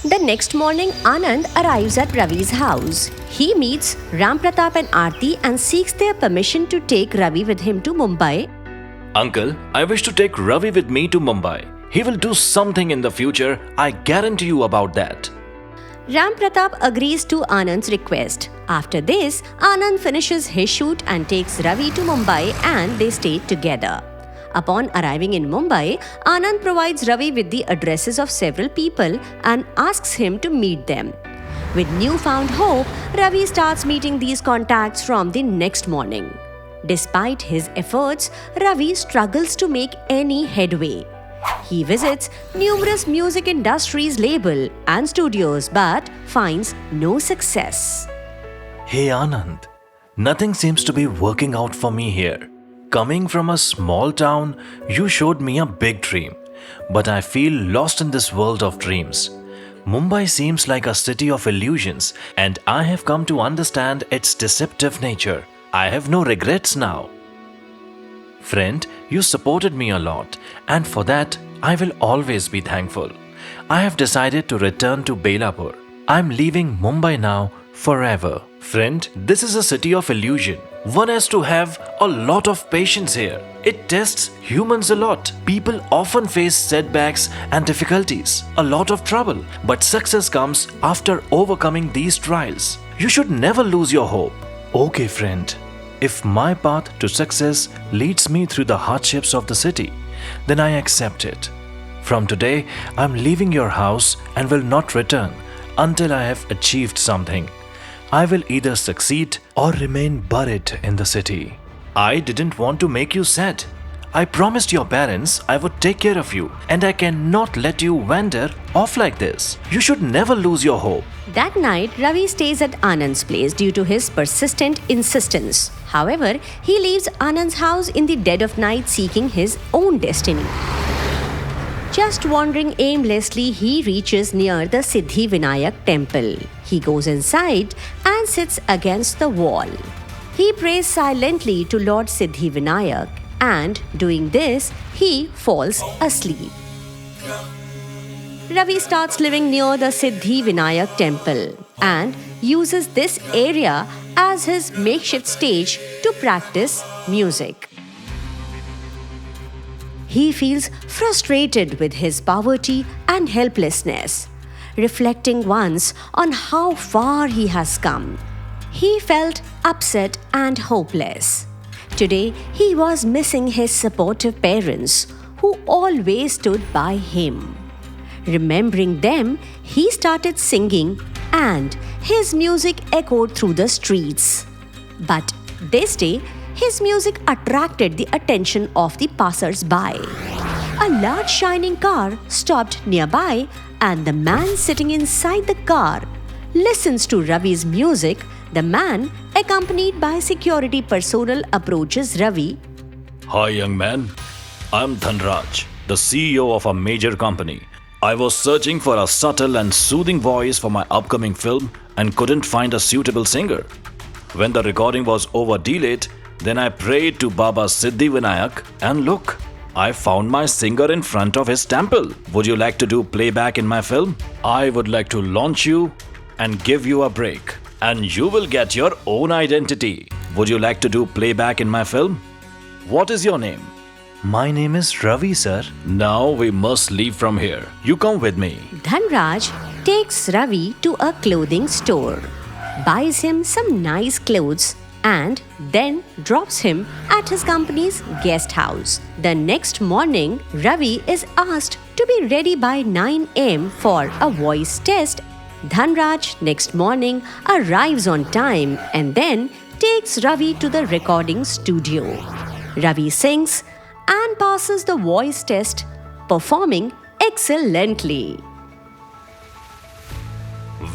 The next morning, Anand arrives at Ravi's house. He meets Ram Pratap and Aarti and seeks their permission to take Ravi with him to Mumbai. Uncle, I wish to take Ravi with me to Mumbai. He will do something in the future, I guarantee you about that. Ram Pratap agrees to Anand's request. After this, Anand finishes his shoot and takes Ravi to Mumbai and they stay together. Upon arriving in Mumbai, Anand provides Ravi with the addresses of several people and asks him to meet them. With newfound hope, Ravi starts meeting these contacts from the next morning. Despite his efforts, Ravi struggles to make any headway. He visits numerous music industries label and studios but finds no success. Hey Anand, nothing seems to be working out for me here. Coming from a small town, you showed me a big dream. But I feel lost in this world of dreams. Mumbai seems like a city of illusions and I have come to understand its deceptive nature. I have no regrets now. Friend, you supported me a lot and for that I will always be thankful. I have decided to return to Belapur. I am leaving Mumbai now forever. Friend, this is a city of illusion. One has to have a lot of patience here. It tests humans a lot. People often face setbacks and difficulties, a lot of trouble. But success comes after overcoming these trials. You should never lose your hope. Okay, friend. If my path to success leads me through the hardships of the city, then I accept it. From today, I am leaving your house and will not return until I have achieved something. I will either succeed or remain buried in the city. I didn't want to make you sad. I promised your parents I would take care of you and I cannot let you wander off like this. You should never lose your hope. That night, Ravi stays at Anand's place due to his persistent insistence. However, he leaves Anand's house in the dead of night seeking his own destiny. Just wandering aimlessly, he reaches near the Siddhi Vinayak temple. He goes inside and sits against the wall. He prays silently to Lord Siddhi Vinayak and doing this, he falls asleep. Ravi starts living near the Siddhi Vinayak temple and uses this area as his makeshift stage to practice music. He feels frustrated with his poverty and helplessness. Reflecting once on how far he has come, he felt upset and hopeless. Today, he was missing his supportive parents who always stood by him. Remembering them, he started singing and his music echoed through the streets. But this day, his music attracted the attention of the passers-by. A large shining car stopped nearby and the man sitting inside the car listens to Ravi's music. The man, accompanied by security personnel, approaches Ravi. Hi young man, I'm Dhanraj, the CEO of a major company. I was searching for a subtle and soothing voice for my upcoming film and couldn't find a suitable singer. When the recording was over-delayed, then I prayed to Baba Siddhi Vinayak and look, I found my singer in front of his temple. Would you like to do playback in my film? I would like to launch you and give you a break and you will get your own identity. Would you like to do playback in my film? What is your name? My name is Ravi, sir. Now we must leave from here. You come with me. Dhanraj takes Ravi to a clothing store, buys him some nice clothes and then drops him at his company's guest house. The next morning, Ravi is asked to be ready by 9 am for a voice test. Dhanraj next morning arrives on time and then takes Ravi to the recording studio. Ravi sings and passes the voice test, performing excellently.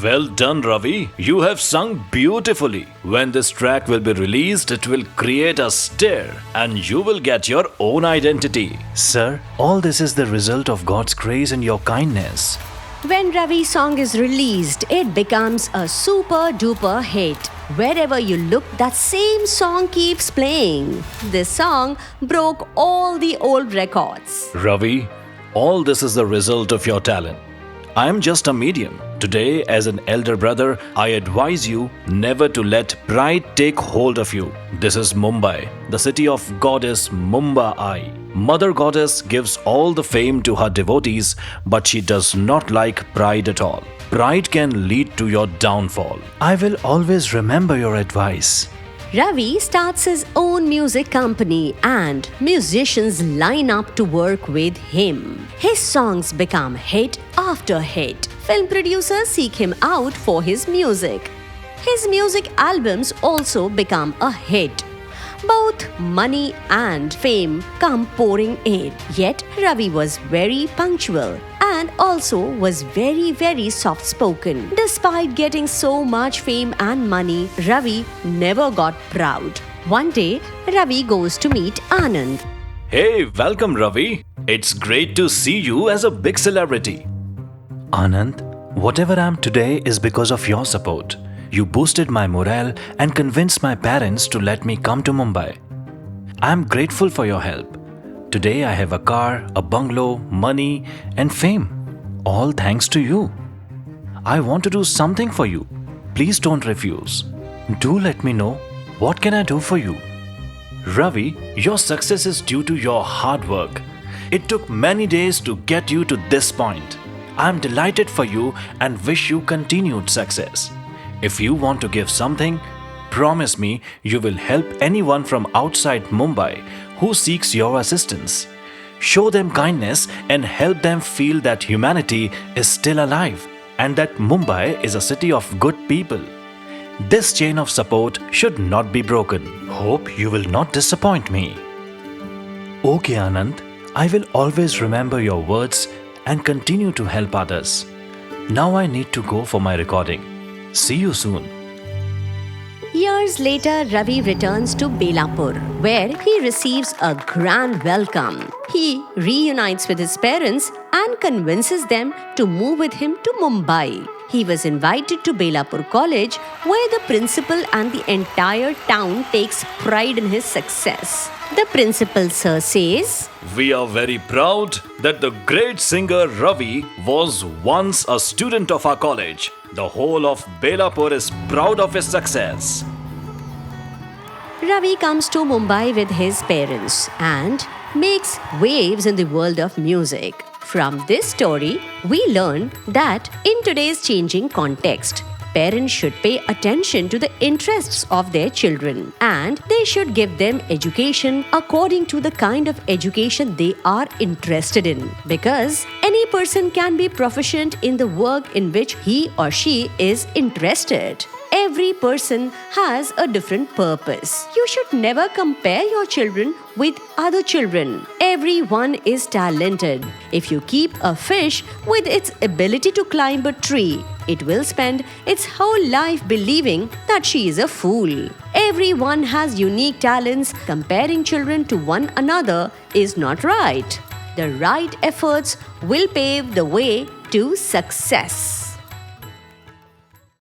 Well done, Ravi. You have sung beautifully. When this track will be released, it will create a stir and you will get your own identity. Sir, all this is the result of God's grace and your kindness. When Ravi's song is released, it becomes a super duper hit. Wherever you look, that same song keeps playing. This song broke all the old records. Ravi, all this is the result of your talent. I am just a medium. Today, as an elder brother, I advise you never to let pride take hold of you. This is Mumbai, the city of goddess Mumbai. Mother goddess gives all the fame to her devotees, but she does not like pride at all. Pride can lead to your downfall. I will always remember your advice. Ravi starts his own music company and musicians line up to work with him. His songs become hit after hit. Film producers seek him out for his music. His music albums also become a hit. Both money and fame come pouring in. Yet Ravi was very punctual and also was very soft-spoken. Despite getting so much fame and money, Ravi never got proud. One day, Ravi goes to meet Anand. Hey, welcome Ravi. It's great to see you as a big celebrity. Anand, whatever I am today is because of your support. You boosted my morale and convinced my parents to let me come to Mumbai. I am grateful for your help. Today I have a car, a bungalow, money and fame. All thanks to you. I want to do something for you. Please don't refuse. Do let me know what can I do for you. Ravi, your success is due to your hard work. It took many days to get you to this point. I am delighted for you and wish you continued success. If you want to give something, promise me you will help anyone from outside Mumbai who seeks your assistance. Show them kindness and help them feel that humanity is still alive and that Mumbai is a city of good people. This chain of support should not be broken. Hope you will not disappoint me. Okay, Anand, I will always remember your words and continue to help others. Now I need to go for my recording. See you soon. Years later, Ravi returns to Belapur, where he receives a grand welcome. He reunites with his parents and convinces them to move with him to Mumbai. He was invited to Belapur College, where the principal and the entire town takes pride in his success. The principal sir says, We are very proud that the great singer Ravi was once a student of our college. The whole of Belapur is proud of his success. Ravi comes to Mumbai with his parents and makes waves in the world of music. From this story, we learn that in today's changing context, parents should pay attention to the interests of their children and they should give them education according to the kind of education they are interested in. Because any person can be proficient in the work in which he or she is interested. Every person has a different purpose. You should never compare your children with other children. Everyone is talented. If you keep a fish with its ability to climb a tree, it will spend its whole life believing that she is a fool. Everyone has unique talents. Comparing children to one another is not right. The right efforts will pave the way to success.